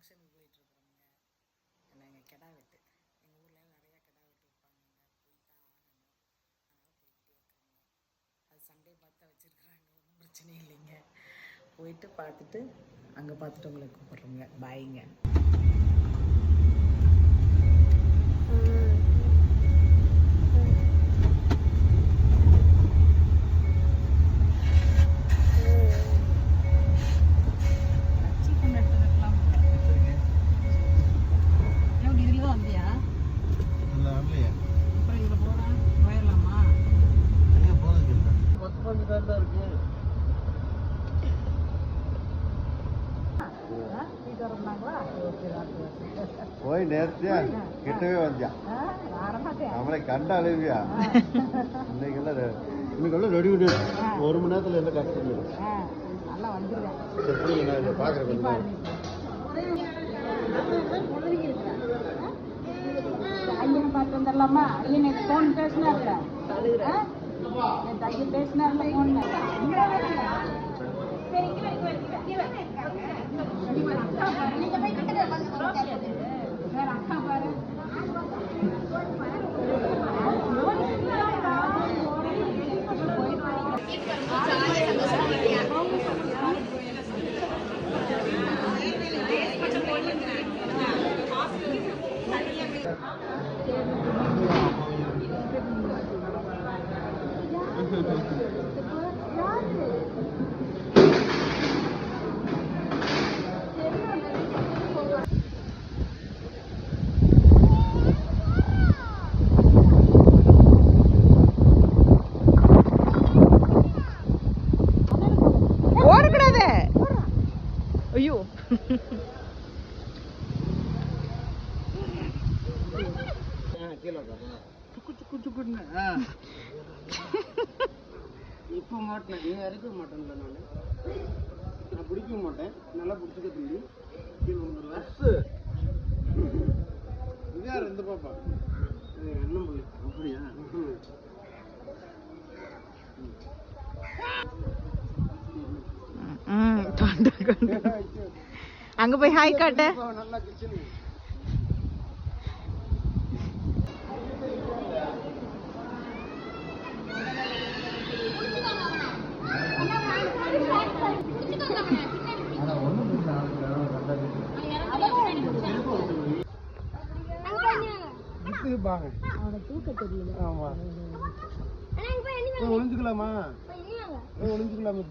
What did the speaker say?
ஃபங்க்ஷனுக்கு போயிட்டுருக்குறோங்க. நாங்கள் கிடா வெட்டு எங்கள் ஊரில் நிறையா கிடா வெட்டு வைப்பாங்கங்க. போய் தான் ஆகணும். அதனால் போய்கிட்டே இருக்கிறோங்க. அது சண்டே பார்த்து வச்சுருக்குறாங்க, ஒன்றும் பிரச்சனை இல்லைங்க. போயிட்டு பார்த்துட்டு அங்கே பார்த்துட்டு உங்களை கூப்பிட்றோங்க. பாய்ங்க. போய் நேர்த்தியா கிட்டவே வந்தியான் நம்மளை கண்ட அழுவியா இன்னைக்கெல்லாம் ரெடி பண்ணி 1 மணி நேரத்தில் எல்லாம் கட் பண்ணிடும். பார்க்குறேன் ஐயன் பார்த்து வந்துடலாமா? ஐயன் எனக்கு ஃபோன் பேசினார்ல, என் தைய பேசினார்ல ஃபோன்ல. அக்கா பாரு ஓடக்கூடாது. ஐயோ இப்போ மாட்டேன், நீ அரைக்க மாட்டேன்ல. நான் பிடிக்க மாட்டேன், நல்லா பிடிச்சிக்க தம்பி. இது யார் இந்த பாப்பா? அண்ணன் பிள்ளை. அப்படியா? அங்க போய் ஹாய் காட்ட. நல்லா கிச்சன் அவனை தூக்க தெரியல. ஆமா ஒளிஞ்சுக்கலாமா? ஒளிஞ்சுக்கலாமா?